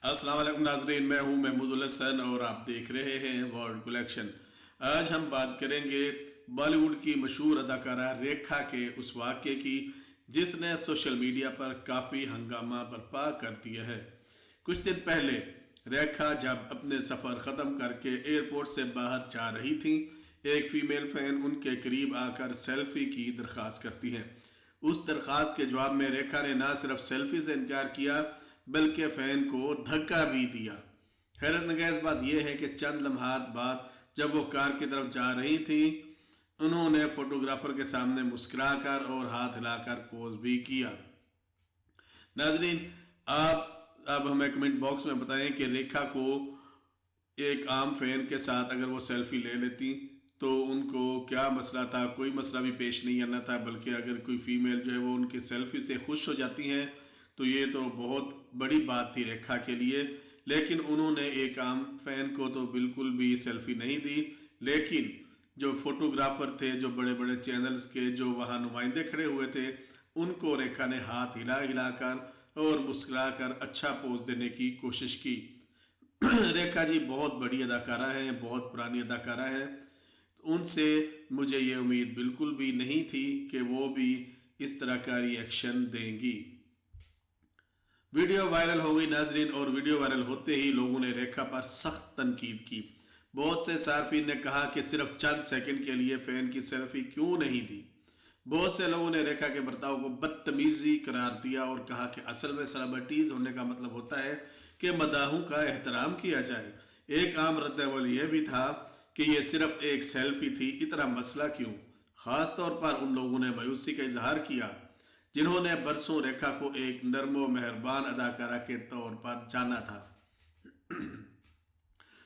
अस्सलाम वालेकुम नाज़रीन, मैं हूं महमूदुल हसन और आप देख रहे हैं वर्ल्ड कलेक्शन। आज हम बात करेंगे बॉलीवुड की मशहूर अदाकारा रेखा के उस वाक़े की जिसने सोशल मीडिया पर काफ़ी हंगामा बर्पा कर दिया है। कुछ दिन पहले रेखा जब अपने सफ़र ख़त्म करके एयरपोर्ट से बाहर जा रही थी, एक फ़ीमेल फ़ैन उनके करीब आकर सेल्फ़ी की दरख्वास्त करती है। उस दरख्वास्त के जवाब में रेखा ने न सिर्फ सेल्फ़ी से इनकार किया बल्कि फ़ैन को धक्का भी दिया। हैरत अंगेज़ बात यह है कि चंद लम्हात बाद जब वो कार की तरफ जा रही थी, उन्होंने फोटोग्राफर के सामने मुस्कुराकर और हाथ हिलाकर पोज भी किया। नाज़रीन, आप अब हमें कमेंट बॉक्स में बताएं कि रेखा को एक आम फैन के साथ अगर वो सेल्फी ले लेती तो उनको क्या मसला था। कोई मसला भी पेश नहीं आना था, बल्कि अगर कोई फीमेल जो है वो उनकी सेल्फी से खुश हो जाती हैं तो ये तो बहुत बड़ी बात थी रेखा के लिए। लेकिन उन्होंने एक आम फैन को तो बिल्कुल भी सेल्फी नहीं दी, लेकिन जो फोटोग्राफर थे, जो बड़े बड़े चैनल्स के जो वहाँ नुमाइंदे खड़े हुए थे, उनको रेखा ने हाथ हिलाकर और मुस्कुराकर अच्छा पोज देने की कोशिश की। रेखा जी बहुत बड़ी अदाकारा हैं, बहुत पुरानी अदाकारा हैं। उनसे मुझे ये उम्मीद बिल्कुल भी नहीं थी कि वो भी इस तरह का रिएक्शन देंगी। वीडियो वायरल हो गई नाजरीन, और वीडियो वायरल होते ही लोगों ने रेखा पर सख्त तनकीद की। बहुत से सार्फिन ने कहा कि सिर्फ चंद सेकंड के लिए फैन की सेल्फी क्यों नहीं दी। बहुत से लोगों ने रेखा के बर्ताव को बदतमीजी करार दिया और कहा कि असल में सेलिब्रिटीज होने का मतलब होता है कि मदाहों का एहतराम किया जाए। एक आम रद्द-ए-अमल यह भी था कि यह सिर्फ एक सेल्फी थी, इतना मसला क्यों। खास तौर पर उन लोगों ने मायूसी का इजहार किया जिन्होंने बरसों रेखा को एक नर्म व मेहरबान अदाकारा के तौर पर जाना था।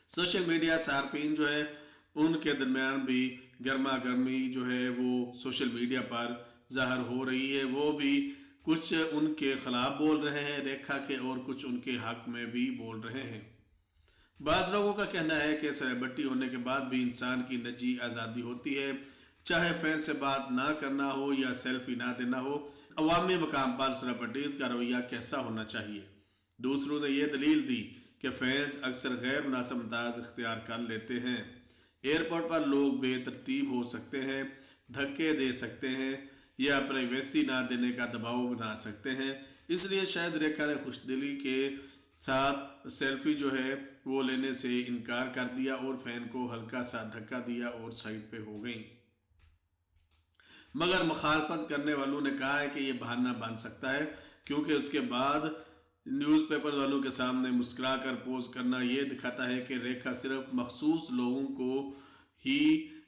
सोशल मीडिया सार्फिन जो है उनके दरमियान भी गर्मा गर्मी जो है वो सोशल मीडिया पर ज़ाहिर हो रही है। वो भी कुछ उनके खिलाफ बोल रहे हैं रेखा के, और कुछ उनके हक में भी बोल रहे हैं। बाज़ लोगों का कहना है कि सेलिब्रिटी होने के बाद भी इंसान की निजी आज़ादी होती है, चाहे फैन से बात ना करना हो या सेल्फी ना देना हो। अवामी मकाम पर सेलिब्रिटीज़ का रवैया कैसा होना चाहिए। दूसरों ने यह दलील दी कि फैंस अक्सर गैर मुनासिब अंदाज इख्तियार कर लेते हैं। एयरपोर्ट पर लोग बेतरतीब हो सकते हैं, धक्के दे सकते हैं या प्राइवेसी ना देने का दबाव बना सकते हैं। इसलिए शायद रेखा ने खुशदिली के साथ सेल्फी जो है वो लेने से इनकार कर दिया और फैन को हल्का सा धक्का दिया और साइड पे हो गई। मगर मुखालफत करने वालों ने कहा है कि ये बहाना बन सकता है, क्योंकि उसके बाद न्यूज़पेपर वालों के सामने मुस्कुराकर पोज करना ये दिखाता है कि रेखा सिर्फ मखसूस लोगों को ही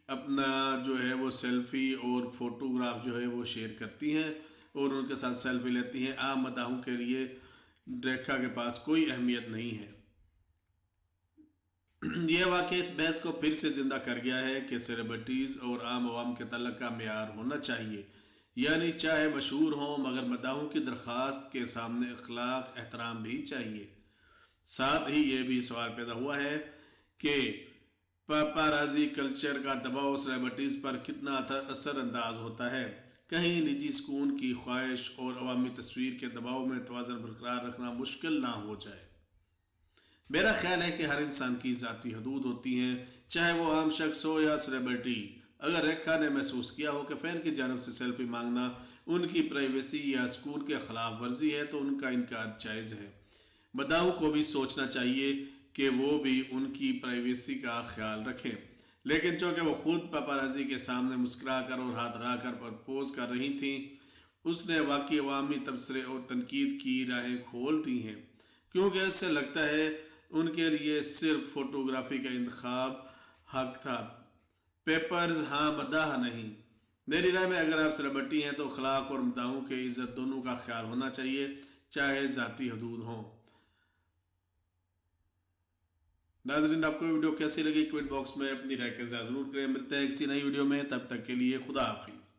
अपना जो है वो सेल्फी और फोटोग्राफ जो है वो शेयर करती हैं और उनके साथ सेल्फी लेती हैं। आम मदाहों के लिए रेखा के पास कोई अहमियत नहीं है। यह वाक़या इस बहस को फिर से जिंदा कर गया है कि सेलिब्रिटीज़ और आम आवाम के तल्लुक़ का मेयार होना चाहिए, यानी चाहे मशहूर हों मगर मदाहों की दरख्वास्त के सामने अखलाक एहतराम भी चाहिए। साथ ही ये भी सवाल पैदा हुआ है कि पापाराजी कल्चर का दबाव सेलिब्रिटीज़ पर कितना असरअंदाज होता है। कहीं निजी सुकून की ख्वाहिश और अवामी तस्वीर के दबाव में तवाज़ुन बरकरार रखना मुश्किल ना हो जाए। मेरा ख्याल है कि हर इंसान की ज़ाती हदूद होती हैं, चाहे वो आम शख्स हो या सेलिब्रिटी। अगर रेखा ने महसूस किया हो कि फ़ैन की जानिब से सेल्फी मांगना उनकी प्राइवेसी या सुकून के खिलाफ वर्जी है तो उनका इनकार जायज़ है। मदाहों को भी सोचना चाहिए कि वो भी उनकी प्राइवेसी का ख्याल रखें, लेकिन चूँकि वो खुद पापाराजी के सामने मुस्कुरा कर और हाथ हिलाकर प्रपोज कर रही थी, उसने वाकई अवामी तबसरे और तनकीद की राहें खोल दी हैं, क्योंकि इससे लगता है उनके लिए सिर्फ फोटोग्राफी का इंतखाब हक था, पेपर्स हाँ मदाह नहीं। मेरी राय में अगर आप सेलिब्रिटी हैं तो अखलाक और मदाहों के इज्जत दोनों का ख्याल होना चाहिए, चाहे ज़ाती हदूद हों। नाज़रीन, आपको वीडियो कैसी लगी कमेंट बॉक्स में अपनी राय का इज़हार ज़रूर करें। मिलते हैं किसी नई वीडियो में, तब तक के लिए खुदा हाफिज़।